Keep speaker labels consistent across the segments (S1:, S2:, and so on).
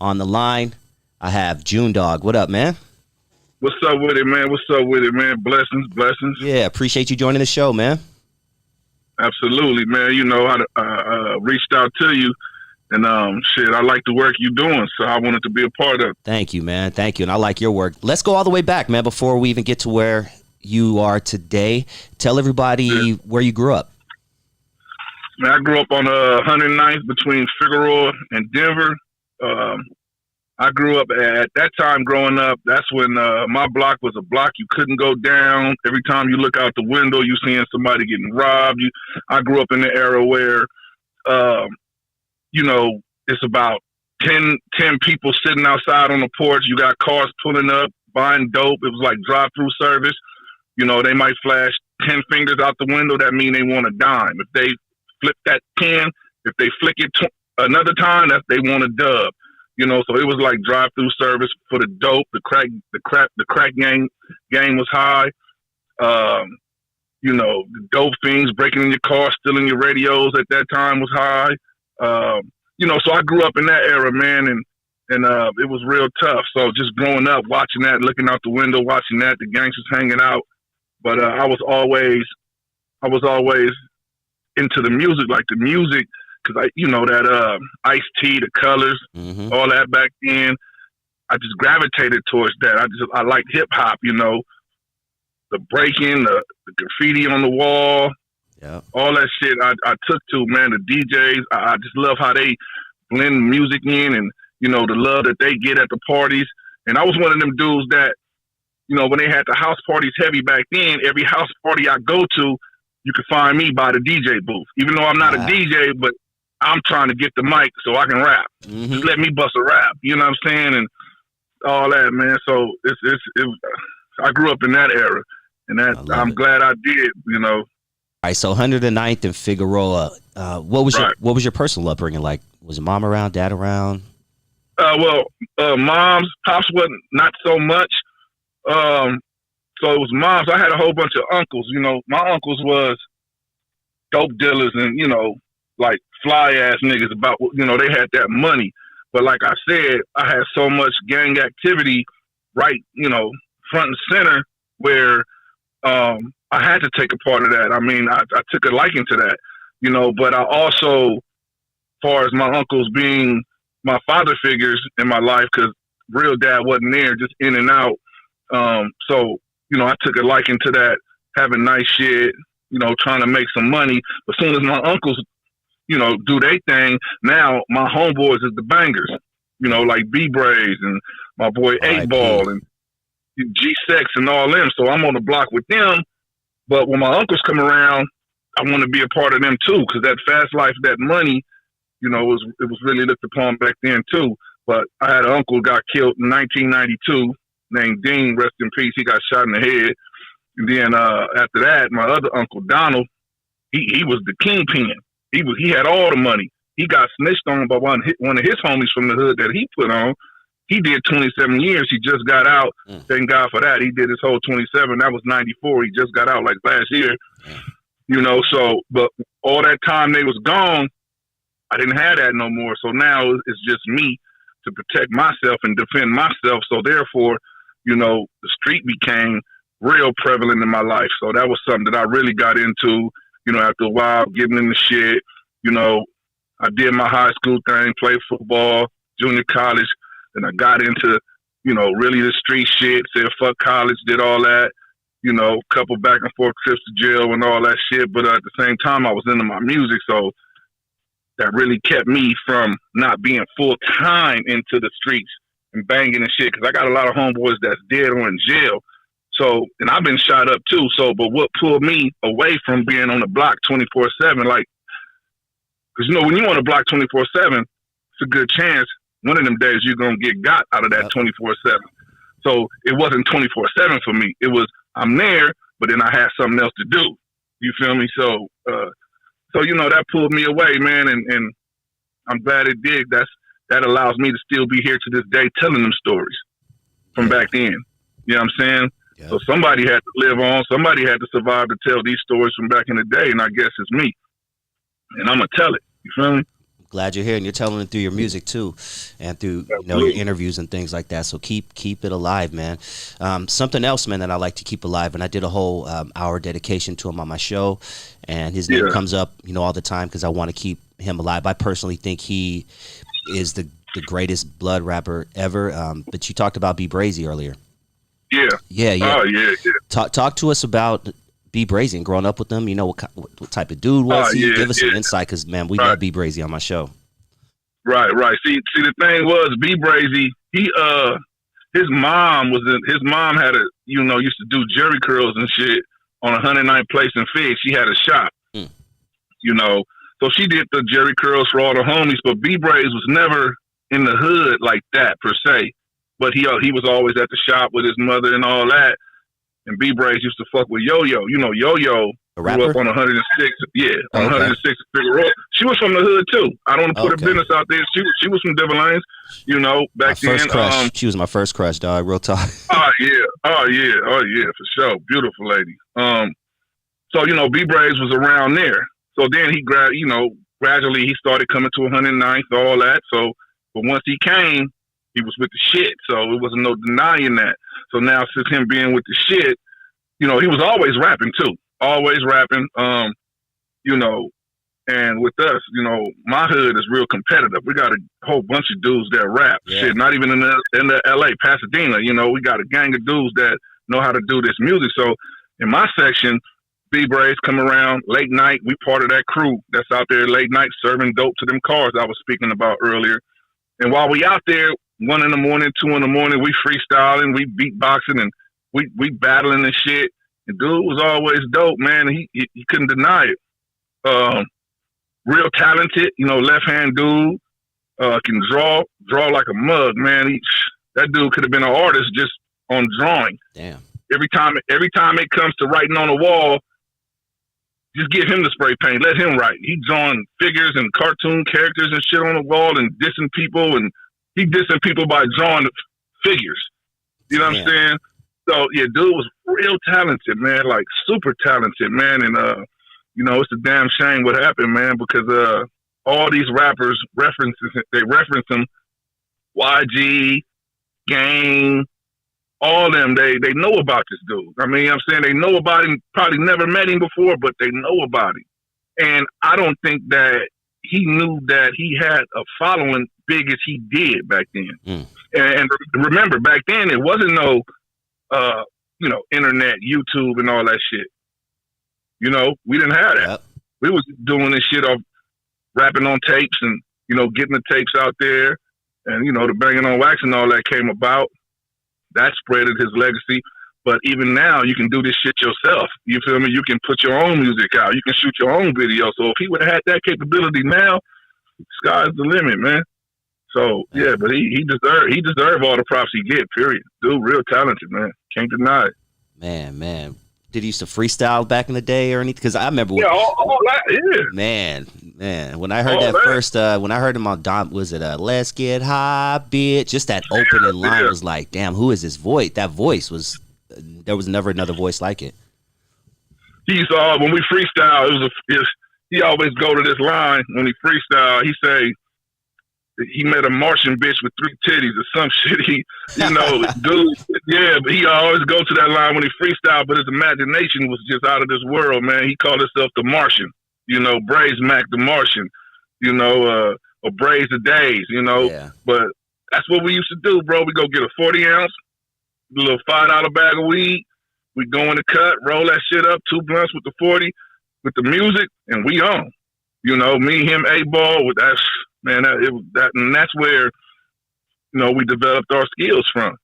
S1: on the line, I have June Dog. What up, man?
S2: What's up with it, man? What's up with it, man? Blessings, blessings.
S1: Yeah, appreciate you joining the show, man.
S2: Absolutely, man. You know, I reached out to you, and I like the work you're doing, so I wanted to be a part of it.
S1: Thank you, man. Thank you, and I like your work. Let's go all the way back, man, before we even get to where you are today. Tell everybody where you grew up.
S2: Man, I grew up on 109th between Figueroa and Denver. I grew up at that time growing up. That's when my block was a block you couldn't go down. Every time you look out the window, you seeing somebody getting robbed. I grew up in the era where, it's about 10 people sitting outside on the porch. You got cars pulling up, buying dope. It was like drive-through service. You know, they might flash 10 fingers out the window. That mean they want a dime. If they flip that 10, if they flick it another time, they want a dub. You know, so it was like drive-through service for the dope. The crack game was high. The dope fiends breaking in your car, stealing your radios at that time was high. So I grew up in that era, man, and it was real tough. So just growing up, watching that, looking out the window, watching that, the gangsters hanging out. But I was always into the music, because that Ice-T, the Colors, all that back then. I just gravitated towards that. I liked hip hop, the breaking, the graffiti on the wall, all that shit. I took to, man. The DJs, I just love how they blend music in, and the love that they get at the parties. And I was one of them dudes that, when they had the house parties heavy back then, every house party I go to, you could find me by the DJ booth. Even though I'm not a DJ, but I'm trying to get the mic so I can rap. Just let me bust a rap. You know what I'm saying? And all that, man. So I grew up in that era, and I'm glad I did. All
S1: right. So 109th and Figueroa. What was your personal upbringing like? Was mom around? Dad around?
S2: Mom's, pops wasn't not so much. So it was moms. I had a whole bunch of uncles. My uncles was dope dealers and like fly ass niggas about, they had that money. But like I said, I had so much gang activity right, front and center where I had to take a part of that. I mean, I took a liking to that, but I also, as far as my uncles being my father figures in my life, because real dad wasn't there, just in and out. So, I took a liking to that, having nice shit, trying to make some money. As soon as my uncles do their thing. Now my homeboys is the bangers, like B-Brazy and my boy 8Ball and G-Sex and all them. So I'm on the block with them. But when my uncles come around, I want to be a part of them too, because that fast life, that money, it was really looked upon back then too. But I had an uncle who got killed in 1992 named Dean, rest in peace. He got shot in the head. And then after that, my other uncle Donald, he was the kingpin. He had all the money. He got snitched on by one of his homies from the hood that he put on. He did 27 years. He just got out. Thank God for that. He did his whole 27. That was 94. He just got out like last year. So, but all that time they was gone, I didn't have that no more. So now it's just me to protect myself and defend myself. So therefore, the street became real prevalent in my life. So that was something that I really got into. After a while, getting in the shit, I did my high school thing, played football, junior college, and I got into, really the street shit, said fuck college, did all that, couple back and forth trips to jail and all that shit. But at the same time, I was into my music, so that really kept me from not being full-time into the streets and banging and shit, because I got a lot of homeboys that's dead or in jail. So, and I've been shot up too. So, but what pulled me away from being on the block 24/7, like, because when you're on the block 24/7, it's a good chance one of them days you're gonna get got out of that 24/7. So it wasn't 24/7 for me. It was I'm there, but then I had something else to do. You feel me? So, that pulled me away, man, and I'm glad it did. That allows me to still be here to this day telling them stories from back then. You know what I'm saying? Yeah. So somebody had to live on. Somebody had to survive to tell these stories from back in the day, and I guess it's me. And I'm going to tell it. You feel me?
S1: Glad you're here, and you're telling it through your music too, and through your interviews and things like that. So keep it alive, man. Something else, man, that I like to keep alive, and I did a whole hour dedication to him on my show, and his name comes up, all the time because I want to keep him alive. I personally think he is the greatest blood rapper ever. But you talked about B-Brazy earlier.
S2: Yeah. Oh yeah.
S1: Talk to us about B-Brazy and growing up with him. What type of dude was he? Give us some insight, because man, we love B-Brazy on my show.
S2: Right. See, the thing was B-Brazy. His mom had used to do jerry curls and shit on 109th Place in Fig. She had a shop. So she did the jerry curls for all the homies. But B-Brazy was never in the hood like that per se. But he was always at the shop with his mother and all that. And B-Brazy used to fuck with Yo-Yo. Yo-Yo grew up on 106. Yeah, on 106 Figueroa. She was from the hood too. I don't want to put her business out there. She was from Devil Lanes, back then.
S1: First crush. She was my first crush, dog. Real talk.
S2: Oh yeah, for sure. Beautiful lady. So B-Brazy was around there. So then he gradually he started coming to 109th, all that. So, but once he came, he was with the shit. So it wasn't no denying that. So now, since him being with the shit, he was always rapping too. Always rapping. And with us, my hood is real competitive. We got a whole bunch of dudes that rap. Yeah. Shit, not even in the LA, Pasadena. We got a gang of dudes that know how to do this music. So in my section, B-Brazy come around late night. We part of that crew that's out there late night serving dope to them cars I was speaking about earlier. And while we out there, 1 in the morning, 2 in the morning, we freestyling, we beatboxing, and we battling and shit. And dude was always dope, man. He couldn't deny it. Real talented, left hand dude. Can draw like a mug, man. That dude could have been an artist just on drawing.
S1: Damn.
S2: Every time it comes to writing on a wall, just give him the spray paint. Let him write. He drawing figures and cartoon characters and shit on the wall and dissing people, and he dissing people by drawing figures. You know what I'm saying? So yeah, dude was real talented, man. Like super talented, man. And it's a damn shame what happened, man, because all these rappers reference him. YG, Gang, all them, they know about this dude. I mean, I'm saying they know about him, probably never met him before, but they know about him. And I don't think that he knew that he had a following big as he did back then. And remember, back then, it wasn't no, internet, YouTube, and all that shit. We didn't have that. Yep. We was doing this shit off rapping on tapes and, getting the tapes out there. And, the banging on wax and all that came about. That spreaded his legacy. But even now, you can do this shit yourself. You feel me? You can put your own music out. You can shoot your own video. So if he would have had that capability now, sky's the limit, man. So yeah, but he deserved all the props he get. Period. Dude, real talented, man. Can't deny it.
S1: Man. Did he used to freestyle back in the day or anything? Because I remember.
S2: All that. Yeah.
S1: Man. When I heard first, when I heard him on Dom, was it "Let's Get High, Bitch"? Just that opening line was like, damn, who is this voice? That voice was. There was never another voice like it.
S2: When we freestyle, he always go to this line when he freestyle. He say he met a Martian bitch with 3 titties or some shit. Dude, yeah, but he always go to that line when he freestyle. But his imagination was just out of this world, man. He called himself the Martian. Braze Mac the Martian. Or Braze the Days.
S1: Yeah.
S2: But that's what we used to do, bro. We go get a 40 ounce. A little $5 bag of weed. We go in the cut, roll that shit up, 2 blunts with the 40, with the music, and we on. Me, him, A-Ball, with that, man. And that's where, we developed our skills from.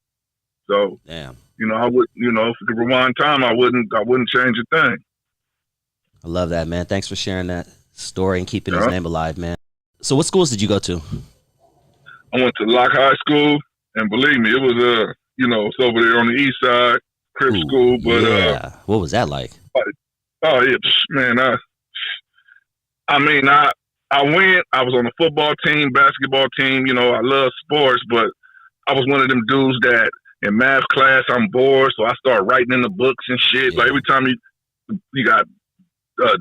S2: So,
S1: damn.
S2: I would, if we could rewind time, I wouldn't change a thing.
S1: I love that, man. Thanks for sharing that story and keeping his name alive, man. So, what schools did you go to?
S2: I went to Locke High School, and believe me, it was it's over there on the east side, crib school. But
S1: what was that like?
S2: Oh yeah, man. I went. I was on the football team, basketball team. I love sports, but I was one of them dudes that in math class I'm bored, so I start writing in the books and shit. Yeah. Like every time you got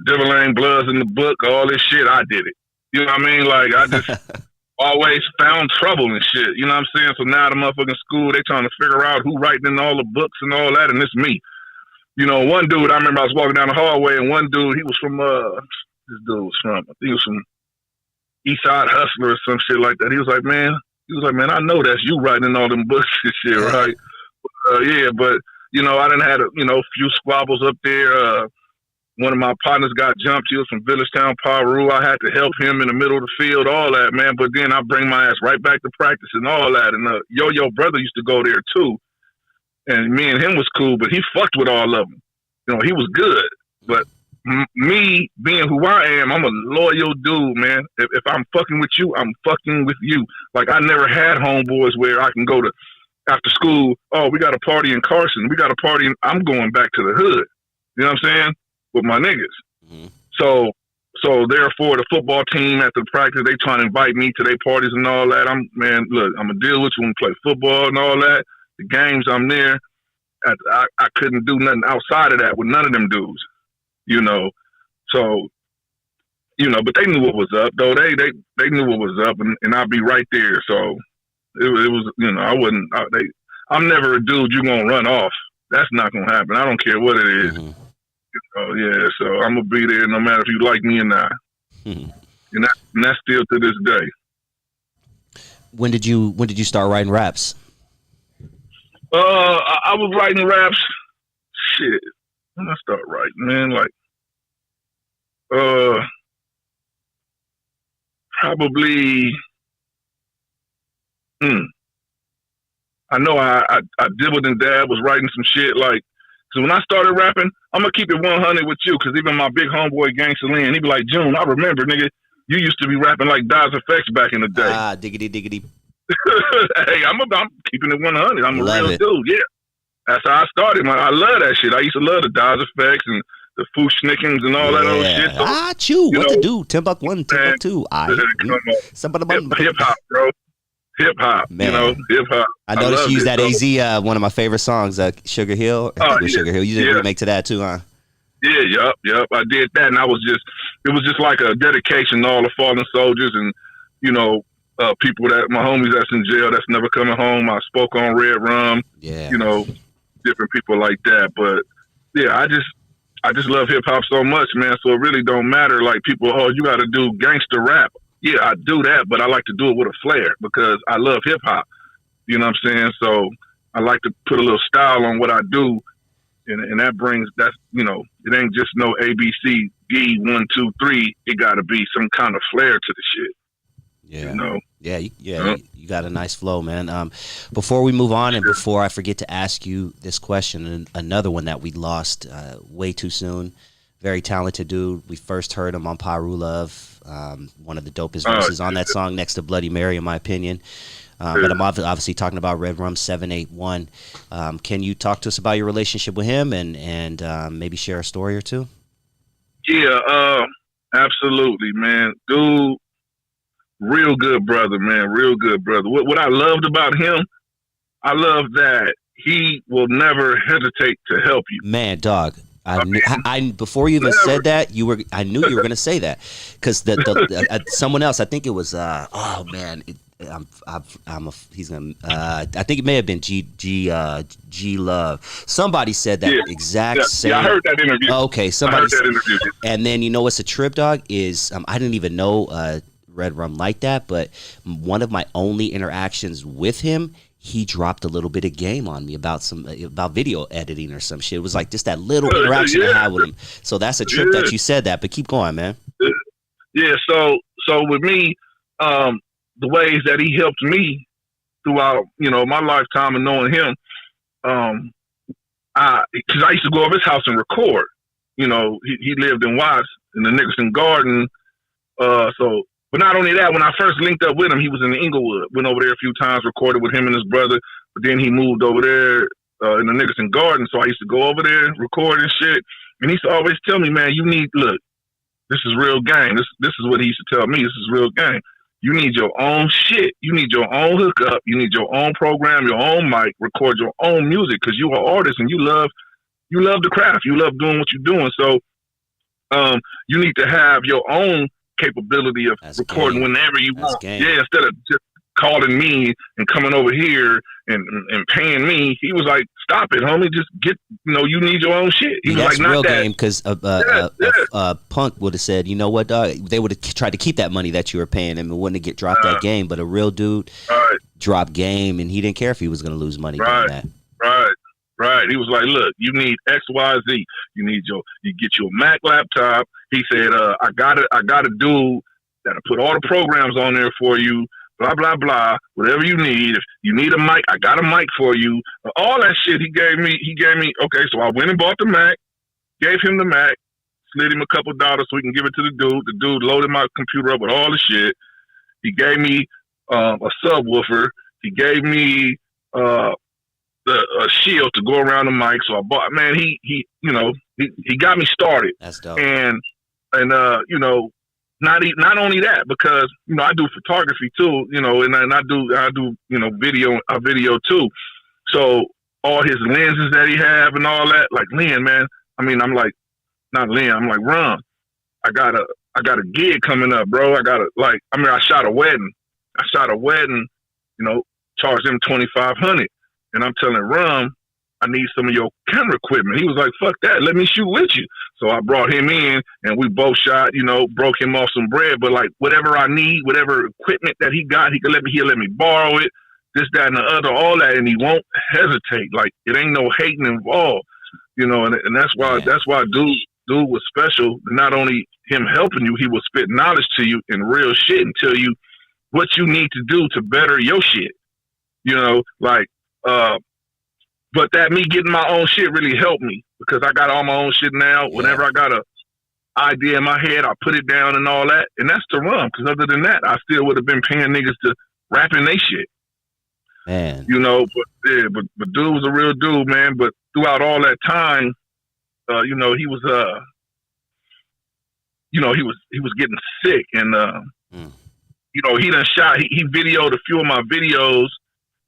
S2: Devil Lane Bloods in the book, all this shit, I did it. You know what I mean? Like, I just always found trouble and shit. You know what I'm saying? So now the motherfucking school, they trying to figure out who writing in all the books and all that, and it's me. You know, one dude, I remember I was walking down the hallway, and one dude, he was from, this dude was from, I think he was from East Side Hustler or some shit like that. He was like, man, I know that's you writing in all them books and shit, right? Yeah, but, you know, I done had a few squabbles up there. One of my partners got jumped. He was from Villagetown, Paru. I had to help him in the middle of the field, all that, man. But then I bring my ass right back to practice and all that. And Yo-Yo brother used to go there too. And me and him was cool, but he fucked with all of them. You know, he was good. But me being who I am, I'm a loyal dude, man. If I'm fucking with you, I'm fucking with you. Like, I never had homeboys where I can go to after school, oh, we got a party in Carson. We got a party. I'm going back to the hood. You know what I'm saying? With my niggas. Mm-hmm. So therefore, the football team after the practice, they trying to invite me to their parties and all that. I'm going to deal with you when we play football and all that. The games, I'm there. I couldn't do nothing outside of that with none of them dudes, you know. So, you know, but they knew what was up, though. They knew what was up, and I'd be right there. So it was, you know, I'm never a dude you're going to run off. That's not going to happen. I don't care what it is. Mm-hmm. Oh yeah, so I'm gonna be there no matter if you like me or not, and that's still to this day.
S1: When did you start writing raps?
S2: I was writing raps. Shit, when I start writing, man, like, probably. I know I dibbled and dab was writing some shit like. So when I started rapping, I'm going to keep it 100 with you, because even my big homeboy, Gangsta Lynn, he be like, June, I remember, nigga, you used to be rapping like Daz Effects back in the day.
S1: Ah, diggity.
S2: Hey, I'm keeping it 100. I'm a real dude, yeah. That's how I started. I love that shit. I used to love the Daz Effects and the Fooshnickings and all that other shit. So,
S1: chew, what to do? $10 1, $10 2.
S2: Hip-hop, bro. Hip hop, man. You know, hip hop.
S1: I noticed you used that AZ, one of my favorite songs, Sugar Hill. Sugar Hill. You did a remake to that too, huh?
S2: Yeah, yep. I did that, and it was just like a dedication to all the fallen soldiers, and you know, people that my homies that's in jail that's never coming home. I spoke on Red Rum. Yeah. You know, different people like that. But yeah, I just love hip hop so much, man. So it really don't matter. Like people, you got to do gangster rap. Yeah, I do that, but I like to do it with a flair because I love hip hop. You know what I'm saying? So I like to put a little style on what I do, and that's, you know, it ain't just no ABC, D, 1, 2, 3. It got to be some kind of flair to the shit.
S1: Yeah.
S2: You know?
S1: You got a nice flow, man. Before we move on, and before I forget to ask you this question, and another one that we lost way too soon. Very talented dude. We first heard him on Paru Love. One of the dopest verses on that song, next to Bloody Mary, in my opinion. But I'm obviously talking about Red Rum 781. Can you talk to us about your relationship with him and maybe share a story or two?
S2: Yeah, absolutely, man. Dude, real good brother, man. Real good brother. What I loved about him, I love that he will never hesitate to help you.
S1: Man, dog. I before you even said that, I knew you were going to say that, because someone else, I think it was I think it may have been G Love. Somebody said that exact same.
S2: Yeah, I heard that interview.
S1: Okay, somebody said that interview. And then you know what's a trip, dog, is I didn't even know Red Rum like that, but one of my only interactions with him, he dropped a little bit of game on me about video editing or some shit. It was like just that little interaction I had with him. So that's a trip that you said that, but keep going, man.
S2: Yeah. So with me, the ways that he helped me throughout, you know, my lifetime of knowing him, because I used to go over his house and record. You know, he lived in Watts in the Nicholson Garden. But not only that, when I first linked up with him, he was in the Inglewood. Went over there a few times, recorded with him and his brother. But then he moved over there in the Nicholson Garden. So I used to go over there, record and shit. And he used to always tell me, man, look, this is real game. This is what he used to tell me. This is real game. You need your own shit. You need your own hookup. You need your own program, your own mic, record your own music, because you are artist and you love the craft. You love doing what you're doing. So you need to have your own capability of
S1: That's
S2: recording
S1: game.
S2: whenever you
S1: That's
S2: want.
S1: game.
S2: Yeah, instead of just calling me and coming over here and paying me, he was like, "Stop it, homie. Just get, you need your own shit." He was
S1: That's
S2: like, "Not
S1: real
S2: that."
S1: game, because Punk would have said, you know what, dog? They would have tried to keep that money that you were paying him and wouldn't have dropped that game. But a real dude dropped game, and he didn't care if he was going to lose money doing that.
S2: Right. He was like, "Look, you need X, Y, Z. You get your Mac laptop." He said, I got a dude that'll put all the programs on there for you. Blah blah blah. Whatever you need. If you need a mic, I got a mic for you. All that shit he gave me. Okay, so I went and bought the Mac. Gave him the Mac. Slid him a couple dollars so we can give it to the dude. The dude loaded my computer up with all the shit. He gave me a subwoofer. He gave me a shield to go around the mic. So I bought. Man, he got me started.
S1: That's dope.
S2: And not only that, because I do photography too. And I do video too. So all his lenses that he have and all that, like Lynn, man. I mean, I'm like, not Lynn. I'm like, Rum, I got a gig coming up, bro. I shot a wedding. Charged him $2,500, and I'm telling Rum, I need some of your camera equipment. He was like, fuck that, let me shoot with you. So I brought him in, and we both shot. Broke him off some bread, but like whatever I need, whatever equipment that he got, he'll let me borrow it. This, that, and the other, all that, and he won't hesitate. Like it ain't no hating involved. And that's why dude was special. Not only him helping you, he will spit knowledge to you in real shit and tell you what you need to do to better your shit. But that me getting my own shit really helped me, because I got all my own shit now. Yeah. Whenever I got a idea in my head, I put it down and all that, and that's to Rum. Because other than that, I still would have been paying niggas to rap in they shit.
S1: Man,
S2: but dude was a real dude, man. But throughout all that time, he was he was getting sick, and he done shot. He videoed a few of my videos,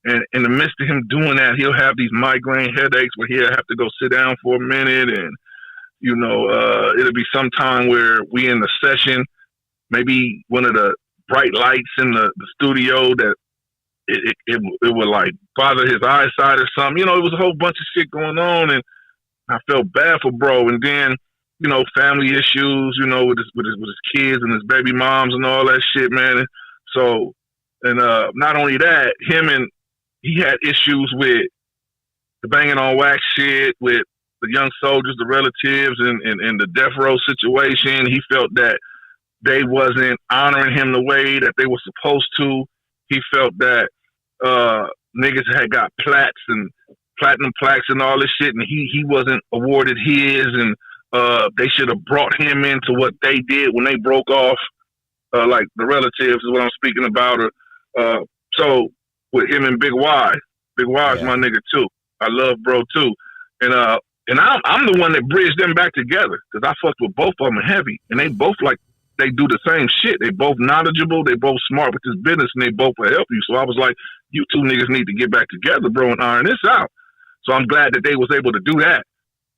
S2: and in the midst of him doing that, he'll have these migraine headaches where he'll have to go sit down for a minute, and it'll be some time where we in the session, maybe one of the bright lights in the studio that. It would like bother his eyesight or something. It was a whole bunch of shit going on, and I felt bad for bro. And then, family issues, with his kids and his baby moms and all that shit, man. And so, not only that, he had issues with the banging on wax shit, with the young soldiers, the relatives, and the death row situation. He felt that they wasn't honoring him the way that they were supposed to. He felt that niggas had got plaques and platinum plaques and all this shit, and he wasn't awarded his, and they should have brought him into what they did when they broke off, like the relatives is what I'm speaking about. So with him and Big Y is my nigga too. I love bro too, and I'm the one that bridged them back together, because I fucked with both of them heavy, and they both they do the same shit. They both knowledgeable. They both smart with this business, and they both will help you. So I was like, you two niggas need to get back together, bro, and iron this out. So I'm glad that they was able to do that,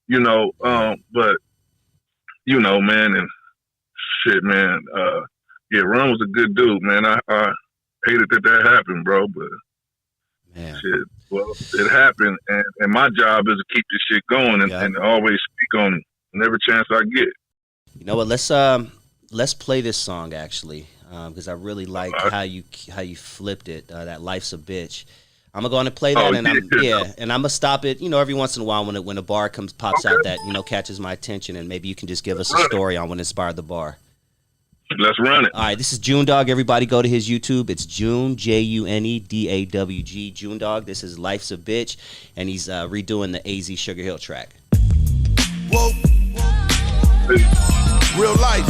S2: but, man, and shit, man. Ron was a good dude, man. I hated that happened, bro, but
S1: man.
S2: Shit, well, it happened, and my job is to keep this shit going and always speak on every chance I get.
S1: You know what? Let's play this song actually, because I really like how you flipped it. That Life's a Bitch. I'm gonna go on and play that, and I'm gonna stop it. Every once in a while when a bar pops out that catches my attention, and maybe you can just give us a story on what inspired the bar.
S2: Let's run it.
S1: All right, this is June Dog. Everybody go to his YouTube. It's June, JUNEDAWG, June Dog. This is Life's a Bitch, and he's redoing the AZ Sugar Hill track.
S3: Whoa. Real life.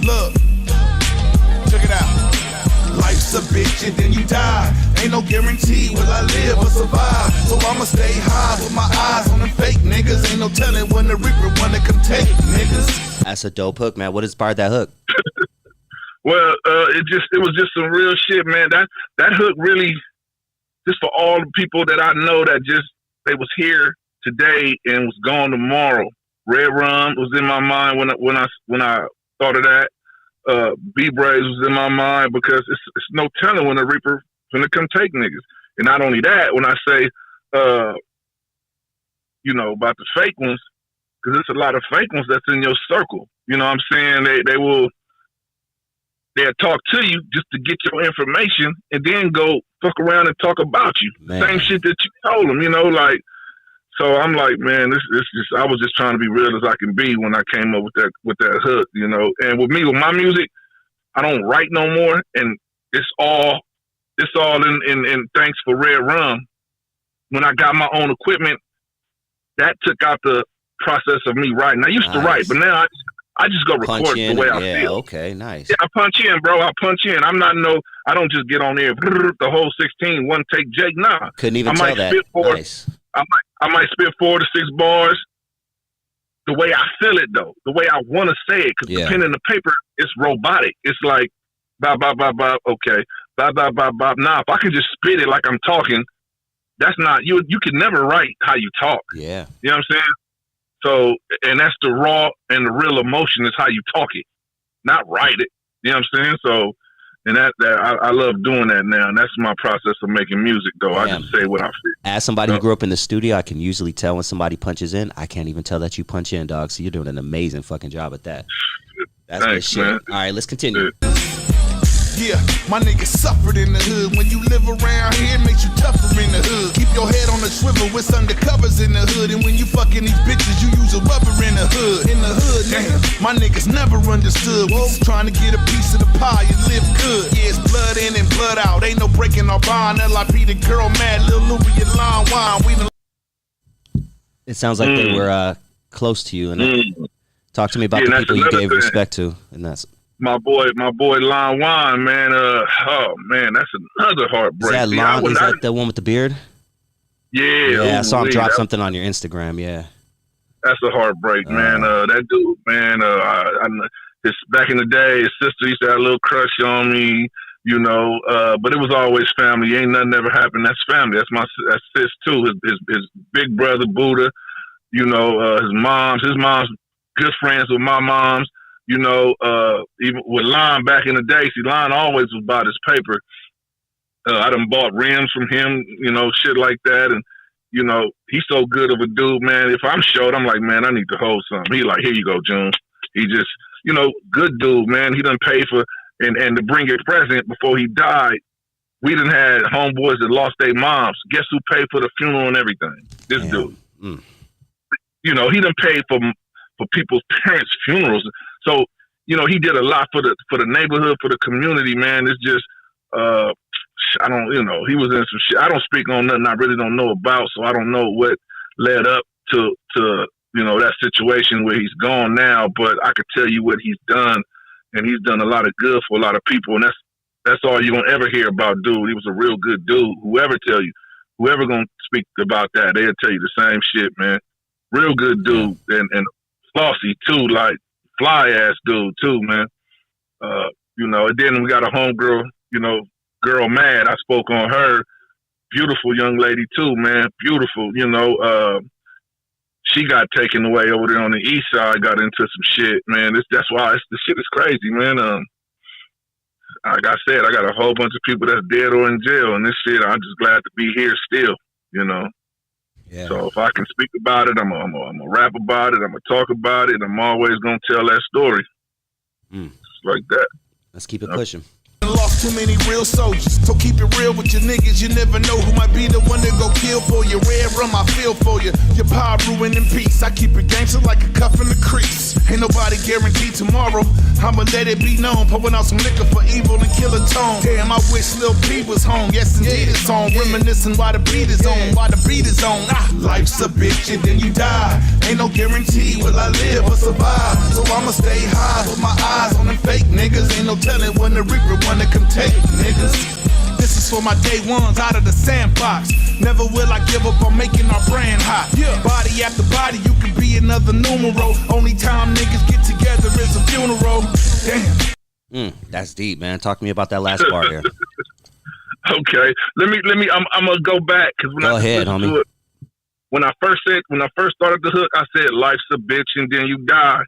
S3: Look. Check it out. Life's a bitch and then you die. Ain't no guarantee will I live or survive. So I'ma stay high with my eyes on them fake niggas. Ain't no telling when the Reaper wanna come take niggas.
S1: That's a dope hook, man. What inspired that hook?
S2: Well, it was just some real shit, man. That hook really, just for all the people that I know that they was here today and was gone tomorrow. Red Rum was in my mind when I thought of that. B-Brazy was in my mind because it's no telling when a Reaper gonna come take niggas. And not only that, when I say, you know, about the fake ones, because there's a lot of fake ones that's in your circle. You know what I'm saying? They'll talk to you just to get your information and then go fuck around and talk about you. Man. Same shit that you told them, you know, like. So I'm like, man, this just, I was just trying to be real as I can be when I came up with that hook, you know. And with me, with my music, I don't write no more, and it's all in thanks for Red Rum. When I got my own equipment, that took out the process of me writing. I used to write, but now I just go record the way I feel.
S1: Okay, nice.
S2: Yeah, I punch in, bro. I punch in. I don't just get on there the whole 16 one take Jake. Nah,
S1: couldn't even tell that. Nice.
S2: I might spit 4 to 6 bars the way I feel it, though, the way I want to say it, because the pen and the paper, it's robotic. It's like, bop, bop, bop, bop, okay, bop, bop, bop, bop. Nah, if I can just spit it like I'm talking, that's not, you can never write how you talk.
S1: Yeah.
S2: You know what I'm saying? So, and that's the raw and the real emotion is how you talk it, not write it. You know what I'm saying? So, and that I love doing that now, and that's my process of making music, though. Damn. I just say what I feel.
S1: As somebody who grew up in the studio, I can usually tell when somebody punches in. I can't even tell that you punch in, dog. So you're doing an amazing fucking job at that. That's good shit. Man. All right, let's continue.
S3: Yeah, my niggas suffered in the hood. When you live around here, it makes you tougher in the hood. Keep your head on the swivel with undercovers in the hood. And when you fucking these bitches, you use a rubber in the hood. In the hood, nigga. My niggas never understood. We just trying to get a piece of the pie and live good. Yeah, it's blood in and blood out. Ain't no breaking our bond. LIP the girl mad, Lil Louis and Lon Wine.
S1: It sounds like they were close to you. And talk to me about the people you gave respect to. And that's
S2: my boy Lon Wine, man. Oh man, that's another heartbreak.
S1: Is that Lon? Is that the one with the beard?
S2: Yeah,
S1: I saw him drop something on your Instagram. Yeah,
S2: that's a heartbreak, man. That dude, man. Back in the day, his sister used to have a little crush on me, you know. But it was always family. Ain't nothing ever happened. That's family. That's sis too. His big brother Buddha, you know. His mom's good friends with my mom's. You know, even with Lon back in the day, see, Lon always was about his paper. I done bought rims from him, you know, shit like that. And, you know, he's so good of a dude, man. If I'm short, I'm like, man, I need to hold something. He like, here you go, June. He just, you know, good dude, man. He done paid for, and to bring a present before he died, we done had homeboys that lost their moms. Guess who paid for the funeral and everything? This dude. You know, he done paid for people's parents' funerals. So, you know, he did a lot for the neighborhood, for the community, man. It's just, I don't, you know, he was in some shit. I don't speak on nothing I really don't know about, so I don't know what led up to you know, that situation where he's gone now, but I could tell you what he's done, and he's done a lot of good for a lot of people, and that's all you're going to ever hear about, dude. He was a real good dude. Whoever going to speak about that, they'll tell you the same shit, man. Real good dude, and flossy, too, like, fly-ass dude, too, man. You know, and then we got a homegirl, you know, Girl Mad. I spoke on her. Beautiful young lady, too, man. Beautiful, you know. She got taken away over there on the east side, got into some shit, man. That's why the shit is crazy, man. Like I said, I got a whole bunch of people that's dead or in jail, and this shit, I'm just glad to be here still, you know. Yeah. So if I can speak about it, I'm gonna rap about it, I'm gonna talk about it, I'm always gonna tell that story. Just like that.
S1: Let's keep it pushing.
S3: Lost too many real soldiers, so keep it real with your niggas. You never know who might be the one that go kill for you. Red Rum, I feel for you. Your power ruin in peace. I keep it gangster like a cuff in the crease. Ain't nobody guaranteed tomorrow. I'ma let it be known. Pouring out some liquor for evil and kill a tone. Damn, I wish Lil P was home. Yes, indeed, it's on. Reminiscing while the beat is on. While the beat is on. Life's a bitch and then you die. Ain't no guarantee will I live or survive. So I'ma stay high with my eyes on them fake niggas. Ain't no telling when the Reaper wanna come take niggas. This is for my day ones out of the sandbox. Never will I give up on making our brand hot. Body after body, you can be another numero. Only time niggas get together is a funeral. Damn.
S1: That's deep, man. Talk to me about that last part here.
S2: Okay, let me. I'm gonna go back because
S1: go ahead, homie.
S2: When I first started the hook, I said life's a bitch and then you die.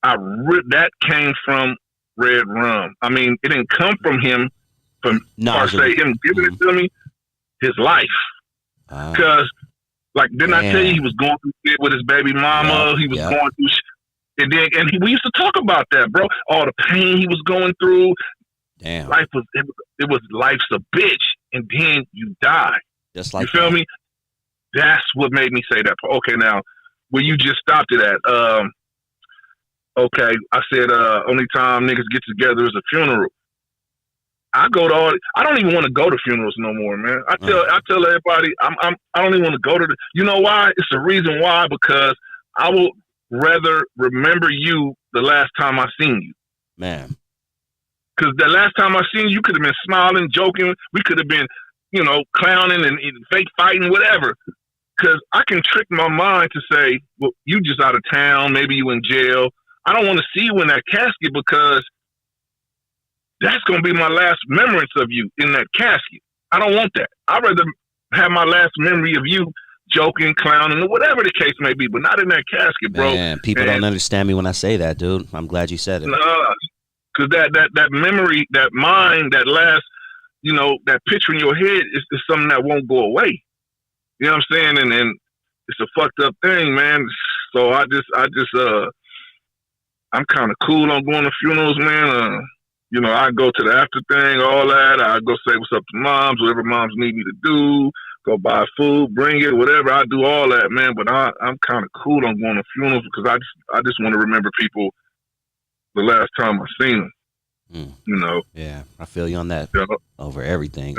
S2: that came from Red Rum. I mean, it didn't come from him, per se, him giving it to me. His life, because like didn't I tell you he was going through shit with his baby mama? He was going through shit, and we used to talk about that, bro. All the pain he was going through.
S1: Damn,
S2: it was life's a bitch, and then you die.
S1: Just like
S2: you feel me? That's what made me say that. Okay, now where you just stopped it at. Okay, I said only time niggas get together is a funeral. I go to I don't even want to go to funerals no more, man. I tell everybody I don't even want to go to the. You know why? It's the reason why, because I will rather remember you the last time I seen you,
S1: man.
S2: Because the last time I seen you could have been smiling, joking. We could have been, clowning and fake fighting, whatever. Because I can trick my mind to say, well, you just out of town, maybe you in jail. I don't want to see you in that casket because that's going to be my last remembrance of you in that casket. I don't want that. I'd rather have my last memory of you joking, clowning, or whatever the case may be, but not in that casket, bro.
S1: Man, people don't understand me when I say that, dude. I'm glad you said it.
S2: Because that memory, that mind, that last, that picture in your head is something that won't go away. You know what I'm saying? And it's a fucked up thing, man. So I'm kind of cool on going to funerals, man. I go to the after thing, all that. I go say what's up to moms, whatever moms need me to do. Go buy food, bring it, whatever. I do all that, man. But I'm kind of cool on going to funerals because I just want to remember people the last time I seen them.
S1: Yeah, I feel you on that. Over everything.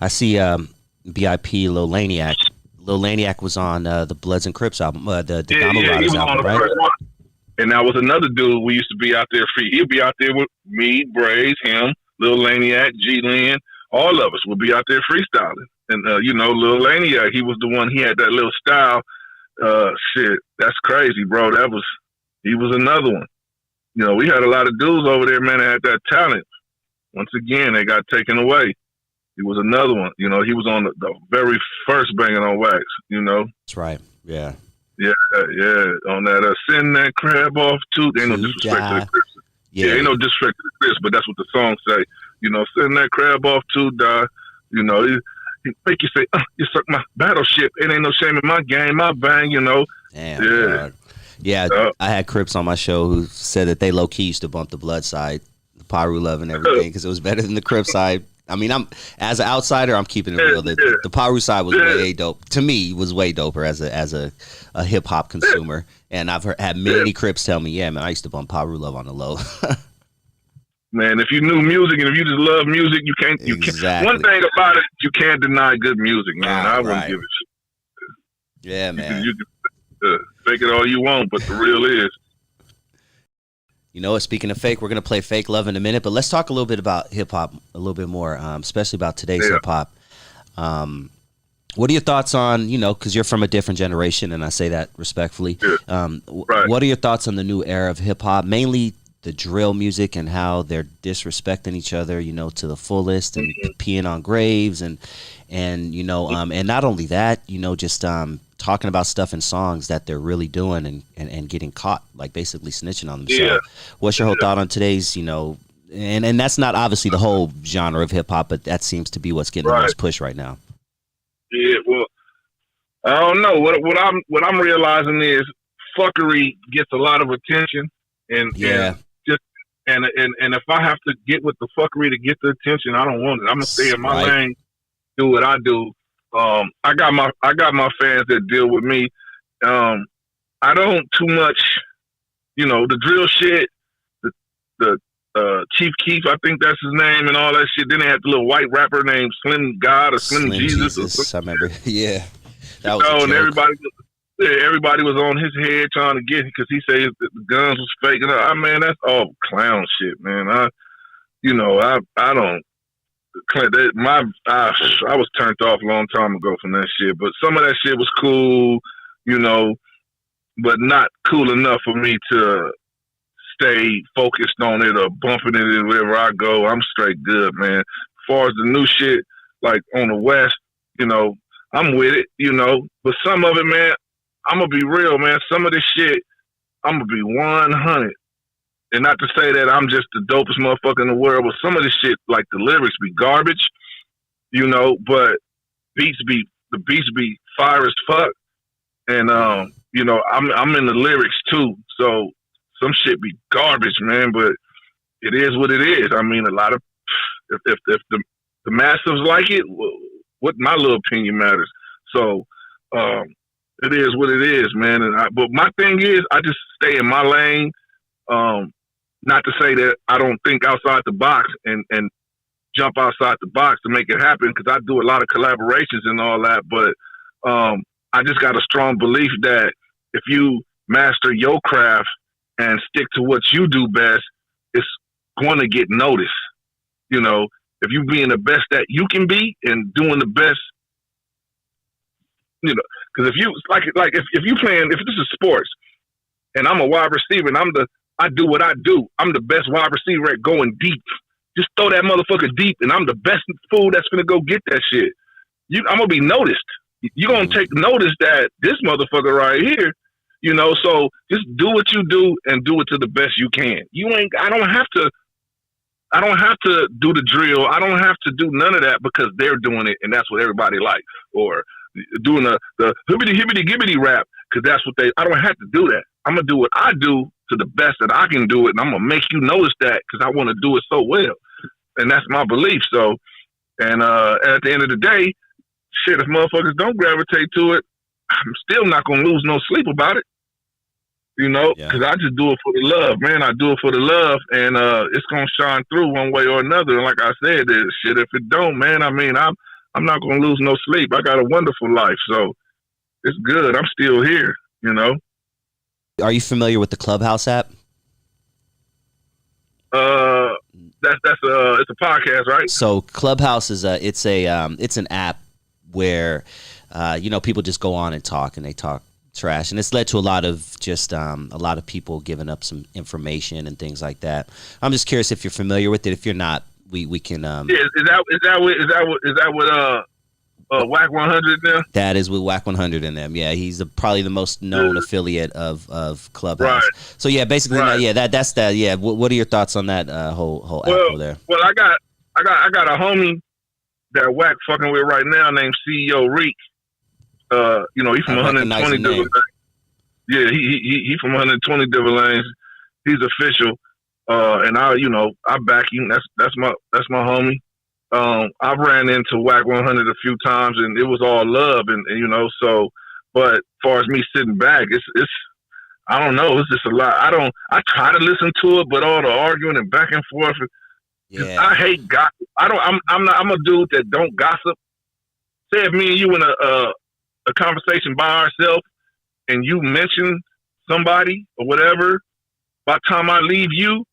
S1: I see BIP Lil Laniac. Lil Laniac was on the Bloods and Crips album, the Dama Riders album, right?
S2: And that was another dude we used to be out there free. He'd be out there with me, Braze, him, Lil Laniac, G-Lin. All of us would be out there freestyling. And, Lil Laniac, he was the one, he had that little style. Shit, that's crazy, bro. He was another one. We had a lot of dudes over there, man, that had that talent. Once again, they got taken away. He was another one. He was on the very first Bangin' on Wax,
S1: That's right, yeah.
S2: Yeah. On that, send that crab off too. Ain't no disrespect to the Crips. Yeah, ain't no disrespect to the Crips, but that's what the song say. Send that crab off too, die. He make you say, you suck my battleship. It ain't no shame in my game, my bang,
S1: Damn, yeah. Yeah, I had Crips on my show who said that they low key used to bump the Blood side, the Pyru Love and everything, because it was better than the Crip side. I mean, I'm as an outsider, I'm keeping it real. The Pyru side was way dope. To me, was way doper as a hip hop consumer. And I've had many Crips tell me, yeah, man, I used to bump Pyru Love on the low.
S2: Man, if you knew music and if you just love music, you can't. One thing about it, you can't deny good music, man. I wouldn't give a shit.
S1: Yeah, man.
S2: You can fake it all you want, but the real is.
S1: Speaking of fake, we're going to play Fake Love in a minute, but let's talk a little bit about hip-hop a little bit more, especially about today's hip-hop. What are your thoughts on, because you're from a different generation, and I say that respectfully. What are your thoughts on the new era of hip-hop, mainly the drill music and how they're disrespecting each other, to the fullest and peeing on graves and not only that, just talking about stuff in songs that they're really doing and getting caught, like basically snitching on themselves. Yeah. What's your whole thought on today's, and that's not obviously the whole genre of hip hop, but that seems to be what's getting the most push right now.
S2: Yeah, well, I don't know. What I'm realizing is fuckery gets a lot of attention, and if I have to get with the fuckery to get the attention, I don't want it. I'm gonna stay in my lane, do what I do. I got my fans that deal with me. I don't too much, the drill shit, the Chief Keef, I think that's his name, and all that shit. Then they had the little white rapper named Slim God or Slim Jesus.
S1: I remember, yeah. That was a joke.
S2: And everybody was on his head trying to get him because he said the guns was fake. And man, that's all clown shit, man. I don't. I was turned off a long time ago from that shit, but some of that shit was cool, but not cool enough for me to stay focused on it or bumping it wherever I go. I'm straight good, man. As far as the new shit, like on the West, I'm with it, but some of it, man, I'm gonna be real, man. Some of this shit, I'm gonna be 100, and not to say that I'm just the dopest motherfucker in the world, but some of this shit, like the lyrics, be garbage, you know. But the beats be fire as fuck, and you know, I'm in the lyrics too, so some shit be garbage, man. But it is what it is. I mean, a lot of if the massives like it, what my little opinion matters. So it is what it is, man. But my thing is, I just stay in my lane. Not to say that I don't think outside the box and jump outside the box to make it happen, because I do a lot of collaborations and all that. But I just got a strong belief that if you master your craft and stick to what you do best, it's going to get noticed. You know, if you being the best that you can be and doing the best, you know, because if you if you playing, if this is sports and I'm a wide receiver and I do what I do, I'm the best wide receiver at going deep. Just throw that motherfucker deep, and I'm the best fool that's gonna go get that shit. I'm gonna be noticed. You're gonna take notice that this motherfucker right here, you know. So just do what you do and do it to the best you can. I don't have to do the drill. I don't have to do none of that because they're doing it and that's what everybody likes. Or doing the hibbity gibbity rap because that's what I don't have to do that. I'm gonna do what I do to the best that I can do it, and I'm gonna make you notice that because I want to do it so well, and that's my belief. So, and at the end of the day, shit, if motherfuckers don't gravitate to it, I'm still not gonna lose no sleep about it. You know, because I just do it for the love, man. I do it for the love, and it's gonna shine through one way or another. And like I said, shit, if it don't, man, I mean, I'm not gonna lose no sleep. I got a wonderful life, so it's good. I'm still here, you know.
S1: Are you familiar with the Clubhouse app?
S2: It's a podcast, right?
S1: So Clubhouse is it's an app where you know, people just go on and talk, and they talk trash, and it's led to a lot of people giving up some information and things like that. I'm just curious if you're familiar with it. If you're not, we can.
S2: Yeah, is that what Whack 100 now?
S1: That is with Whack 100 in them. Yeah, he's probably the most known affiliate of Clubhouse. Right. So yeah, basically, right. That's that. Yeah, what are your thoughts on that whole app over there?
S2: Well, I got a homie that Whack fucking with right now named CEO Reek. You know, he's from 120 different lanes. Yeah, he from 120 different lanes. He's official, and I back him. That's my homie. I've ran into Whack 100 a few times, and it was all love, and you know. So, but as far as me sitting back, it's I don't know. It's just a lot. I try to listen to it, but all the arguing and back and forth. Yeah. I hate gossip. I'm a dude that don't gossip. Say if me and you in a conversation by ourselves and you mention somebody or whatever, by the time I leave you,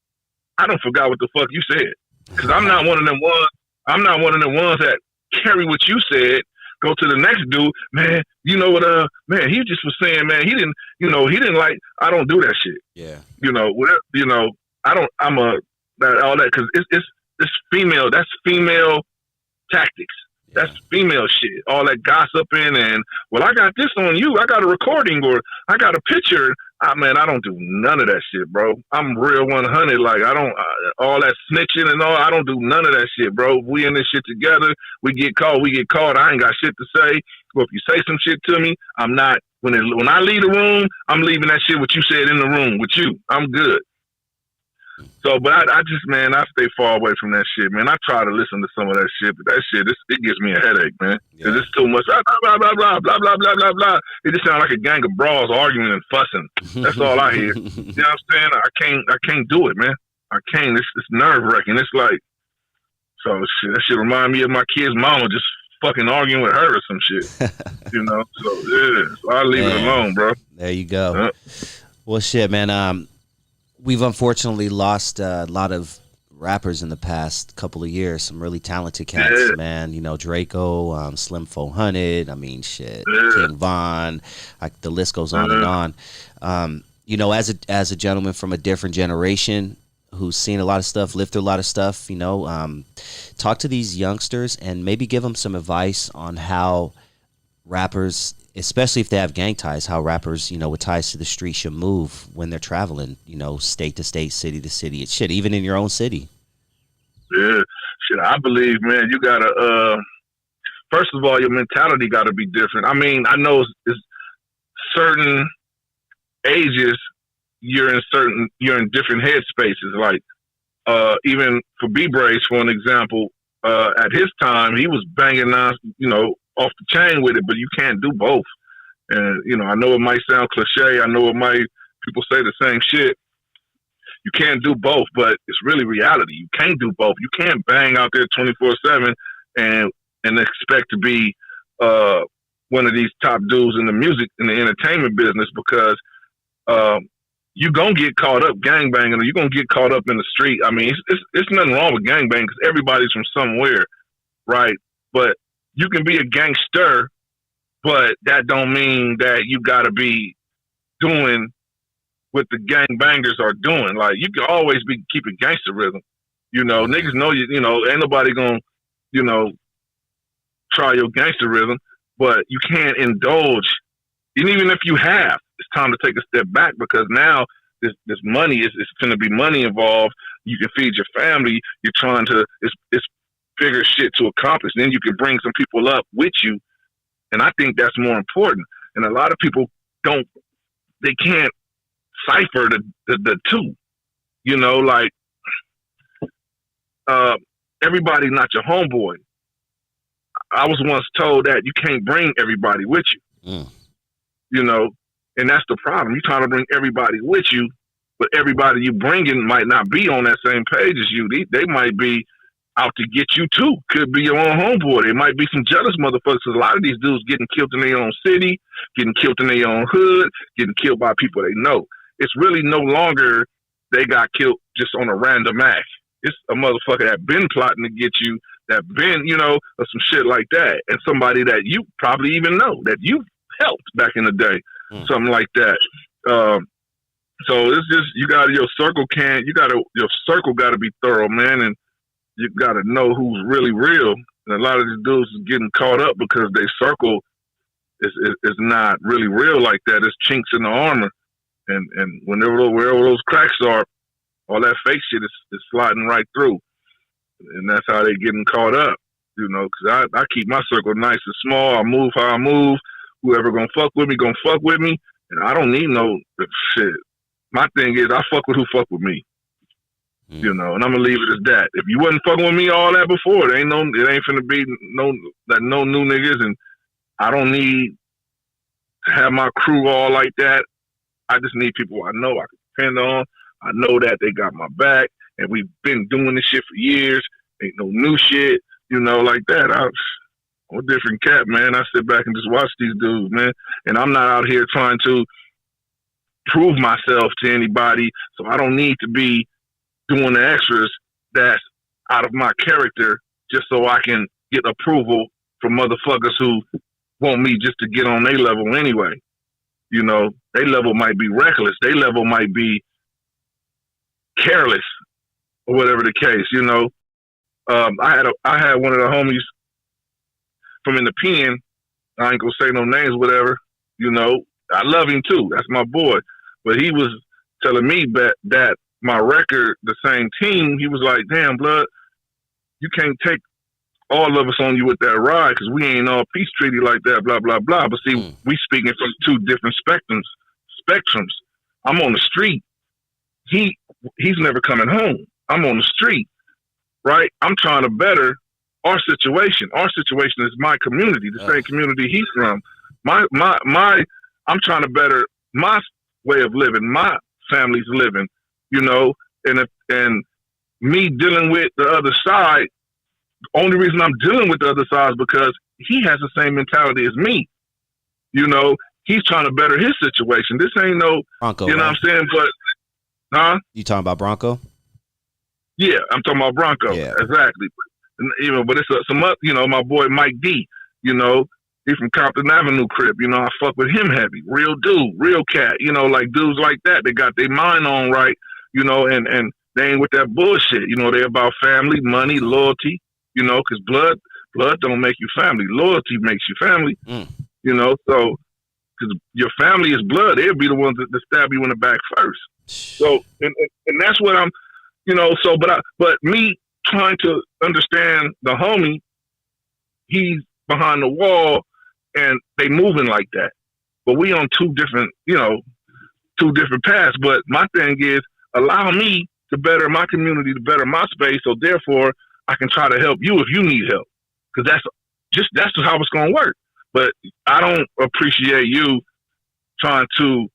S2: I don't forgot what the fuck you said. Because I'm not one of them ones that carry what you said, go to the next dude, man, you know what, man, he just was saying, man, he didn't like, I don't do that shit.
S1: Yeah.
S2: You know, whatever, you know, all that, because it's female, that's female tactics. That's female shit. All that gossiping and, well, I got this on you. I got a recording or I got a picture. I don't do none of that shit, bro. I'm real 100. Like, I don't, all that snitching and all, I don't do none of that shit, bro. We in this shit together. We get caught. I ain't got shit to say. Well, if you say some shit to me, I'm not, when I leave the room, I'm leaving that shit what you said in the room with you. I'm good. So, but I just, man, I stay far away from that shit, man. I try to listen to some of that shit, but that shit, it gives me a headache, man. Because it's too much, blah, blah, blah, blah, blah, blah, blah, blah, blah. It just sounds like a gang of brawls arguing and fussing. That's all I hear. You know what I'm saying? I can't do it, man. I can't. It's nerve-wracking. It's like, so shit, that shit remind me of my kid's mama just fucking arguing with her or some shit. You know? So, yeah. So I leave it alone, bro.
S1: There you go. Well, shit, man. We've unfortunately lost a lot of rappers in the past couple of years. Some really talented cats, man. You know, Draco, Slim 400. I mean, shit, King Von. The list goes on and on. You know, as a gentleman from a different generation who's seen a lot of stuff, lived through a lot of stuff, you know, talk to these youngsters and maybe give them some advice on how rappers especially if they have gang ties, how rappers, with ties to the street should move when they're traveling, state to state, city to city. It should, even in your own city.
S2: Yeah, shit. I believe, man, you gotta. First of all, your mentality got to be different. I mean, I know it's certain ages you're in different headspaces. Like even for B-Brazy, for an example, at his time he was banging on, off the chain with it, but you can't do both. And I know it might sound cliche. I know people say the same shit. You can't do both, but it's really reality. You can't do both. You can't bang out there 24/7 and expect to be one of these top dudes in the entertainment business, because you're going to get caught up gangbanging, or you're going to get caught up in the street. I mean, it's nothing wrong with gangbanging because everybody's from somewhere, right? But you can be a gangster, but that don't mean that you got to be doing what the gangbangers are doing. Like, you can always be keeping gangsterism. Niggas know ain't nobody going to, try your gangsterism, but you can't indulge. And even if you have, it's time to take a step back, because now this money is going to be money involved. You can feed your family. You're trying to, it's bigger shit to accomplish. Then you can bring some people up with you. And I think that's more important. And a lot of people they can't cipher the two, like, everybody not your homeboy. I was once told that you can't bring everybody with you, and that's the problem. You're trying to bring everybody with you, but everybody you bringing might not be on that same page as you. They might be out to get you too. Could be your own homeboy. There might be some jealous motherfuckers. A lot of these dudes getting killed in their own city, getting killed in their own hood, getting killed by people they know. It's really no longer they got killed just on a random act. It's a motherfucker that been plotting to get you, that been, or some shit like that. And somebody that you probably even know, that you helped back in the day, something like that. So it's just, your circle got to be thorough, man. And you got to know who's really real. And a lot of these dudes is getting caught up because their circle is not really real like that. It's chinks in the armor. And wherever those cracks are, all that fake shit is sliding right through. And that's how they getting caught up, because I keep my circle nice and small. I move how I move. Whoever gonna fuck with me, and I don't need no shit. My thing is, I fuck with who fuck with me, and I'm gonna leave it as that. If you wasn't fucking with me all that before, it ain't finna be no new niggas, and I don't need to have my crew all like that. I just need people I know I can depend on. I know that they got my back, and we've been doing this shit for years. Ain't no new shit, like that. I'm a different cat, man. I sit back and just watch these dudes, man. And I'm not out here trying to prove myself to anybody, so I don't need to be doing the extras that's out of my character just so I can get approval from motherfuckers who want me just to get on their level anyway. Their level might be reckless. Their level might be careless, or whatever the case. I had one of the homies from in the pen. I ain't gonna say no names, whatever. I love him too. That's my boy. But he was telling me that my record, the same team. He was like, "Damn, blood, you can't take all of us on you with that ride because we ain't all peace treaty like that." Blah blah blah. But see, we speaking from two different spectrums. I'm on the street. He's never coming home. I'm on the street, right? I'm trying to better our situation. Our situation is my community, the same community he's from. I'm trying to better my way of living, my family's living, and me dealing with the other side. The only reason I'm dealing with the other side is because he has the same mentality as me. He's trying to better his situation. This ain't no
S1: Bronco,
S2: what I'm saying? But
S1: you talking about Bronco?
S2: Yeah, I'm talking about Bronco. Yeah. Exactly. But it's my boy Mike D. He's from Compton Avenue Crib. I fuck with him heavy. Real dude, real cat. Like dudes like that. They got their mind on right. And they ain't with that bullshit. They about family, money, loyalty. Because blood don't make you family. Loyalty makes you family. So because your family is blood. They'll be the ones that stab you in the back first. So, and that's what I'm, So, but me trying to understand the homie, he's behind the wall, and they moving like that. But we on two different paths. But my thing is, allow me to better my community, to better my space, so therefore I can try to help you if you need help. Because that's just how it's going to work. But I don't appreciate you trying to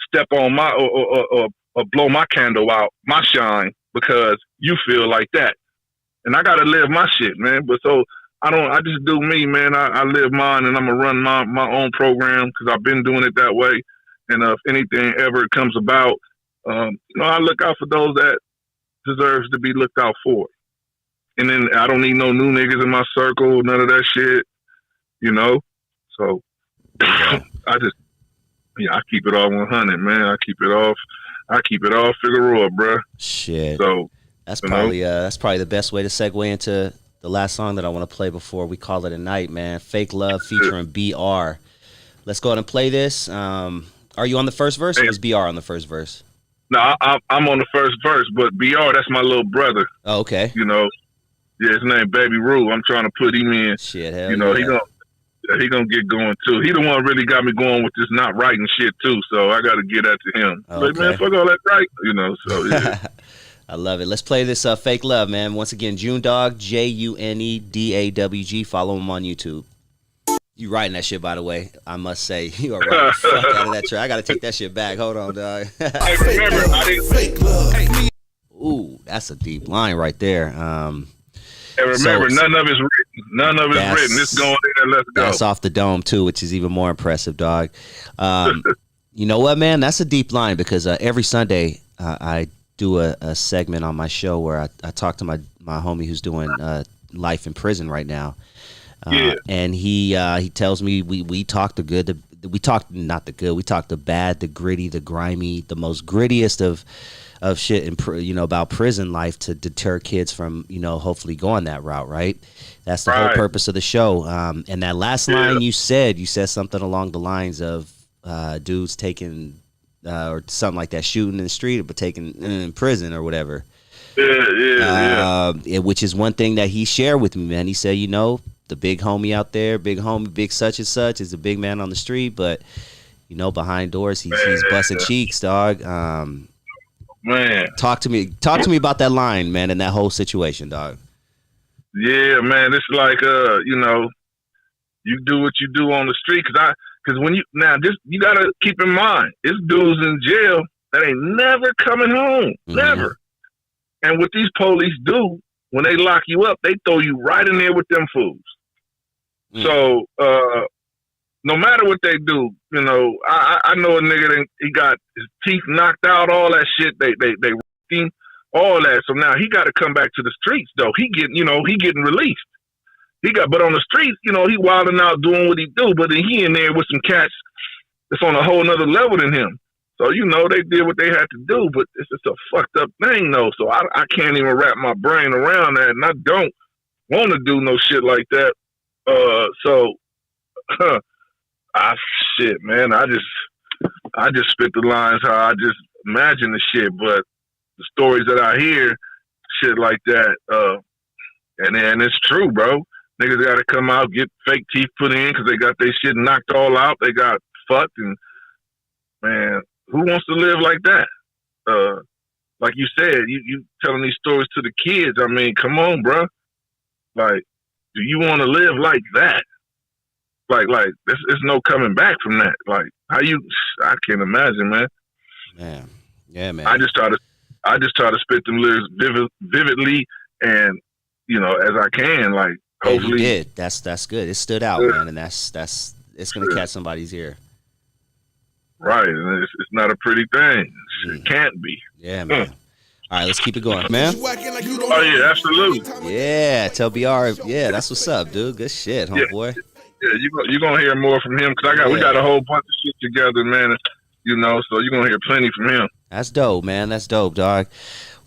S2: step on my or blow my candle out, my shine, because you feel like that. And I got to live my shit, man. But so I just do me, man. I live mine, and I'm going to run my own program because I've been doing it that way. And if anything ever comes about, I look out for those that deserves to be looked out for. And then I don't need no new niggas in my circle, none of that shit, So I keep it all 100, man. I keep it all Figueroa, bruh.
S1: Shit.
S2: So
S1: that's probably the best way to segue into the last song that I want to play before we call it a night, man. Fake Love featuring BR. Let's go ahead and play this. Are you on the first verse, or is BR on the first verse?
S2: No, I'm on the first verse, but BR, that's my little brother.
S1: Oh, okay.
S2: Yeah, his name Baby Rue. I'm trying to put him in.
S1: Shit, hell
S2: yeah. He gonna get going too. He the one really got me going with this not writing shit too. So I got to get that to him.
S1: Okay.
S2: Like, man, fuck all that right, So yeah.
S1: I love it. Let's play this Fake Love, man. Once again, JuneDawg, JUNEDAWG. Follow him on YouTube. You writing that shit, by the way. I must say, you are writing the fuck out of that track. I got to take that shit back. Hold on, dog.
S2: Hey, remember, I didn't fake love.
S1: Ooh, that's a deep line right there.
S2: And remember, none of it's written. None of it's written. It's going in. Let's go.
S1: That's off the dome too, which is even more impressive, dog. You know what, man? That's a deep line because every Sunday I do a segment on my show where I talk to my homie who's doing life in prison right now. And he tells me we talk the good, we talk not the good, we talk the bad, the gritty, the grimy, the most grittiest of shit in about prison life to deter kids from hopefully going that route, right? That's the whole purpose of the show. And that last line you said something along the lines of dudes taking or something like that, shooting in the street but taking in prison or whatever. Which is one thing that he shared with me, man. He said, the big homie out there, big such and such is a big man on the street, but behind doors he's busting cheeks, dog.
S2: Man,
S1: talk to me about that line, man, and that whole situation, dog.
S2: Yeah, man, it's like you do what you do on the street, because when you gotta keep in mind, it's dudes in jail that ain't never coming home, never. And what these police do when they lock you up, they throw you right in there with them fools. So no matter what they do, I know a nigga that he got his teeth knocked out, all that shit. They him, all that. So now he got to come back to the streets though. He getting released. But on the streets, he wilding out doing what he do. But then he in there with some cats that's on a whole nother level than him. So they did what they had to do. But it's just a fucked up thing though. So I can't even wrap my brain around that, and I don't want to do no shit like that. Shit, man. I just spit the lines how I just imagine the shit, but the stories that I hear, shit like that, and it's true, bro. Niggas got to come out, get fake teeth put in because they got their shit knocked all out. They got fucked, and man, who wants to live like that? Like you said, you telling these stories to the kids. I mean, come on, bro. Like, do you want to live like that? Like, there's no coming back from that. Like, I can't imagine, man.
S1: Man, yeah, man.
S2: I just try to spit them lyrics vividly and as I can. Like, hopefully,
S1: you did. That's good. It stood out, man, and that's it's gonna catch somebody's ear.
S2: Right, and it's not a pretty thing. It can't be.
S1: Yeah, man. All right, let's keep it going, man.
S2: Oh yeah, absolutely.
S1: Yeah, tell BR. Yeah, that's what's up, dude. Good shit, homeboy.
S2: Yeah, you're gonna hear more from him because we got a whole bunch of shit together, man. So you're gonna hear plenty from him.
S1: That's dope, man. That's dope, dog.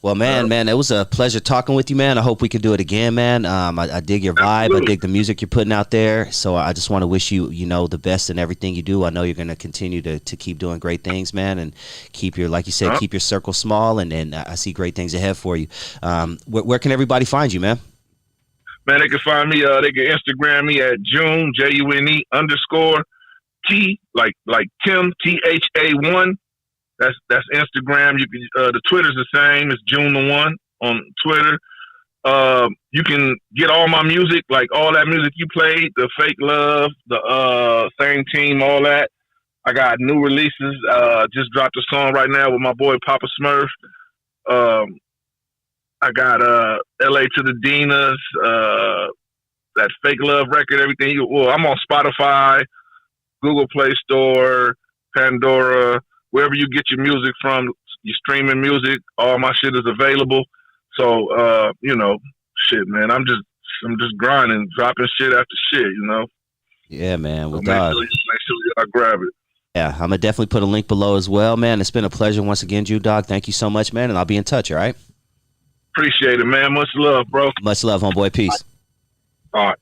S1: Well, man, it was a pleasure talking with you, man. I hope we can do it again, man. I dig your vibe.
S2: Absolutely.
S1: I dig the music you're putting out there. So I just want to wish you, the best in everything you do. I know you're going to continue to keep doing great things, man, and keep your, like you said, keep your circle small. And I see great things ahead for you. Where can everybody find you, man?
S2: Man, they can find me. They can Instagram me at June JUNE _ T like Tim THA1. That's Instagram. You can the Twitter's the same. It's June the 1 on Twitter. You can get all my music, like all that music you played, the Fake Love, the Same Team, all that. I got new releases. Just dropped a song right now with my boy Papa Smurf. I got LA to the Dinas, that Fake Love record, everything. Well, I'm on Spotify, Google Play Store, Pandora, wherever you get your music from, you streaming music, all my shit is available. So, shit, man, I'm just grinding, dropping shit after shit,
S1: Yeah, man. Well,
S2: so make sure y'all grab it.
S1: Yeah, I'm gonna definitely put a link below as well, man. It's been a pleasure once again, DAWG. Thank you so much, man, and I'll be in touch. All right.
S2: Appreciate it, man. Much love, bro.
S1: Much love, homeboy. Peace.
S2: All right.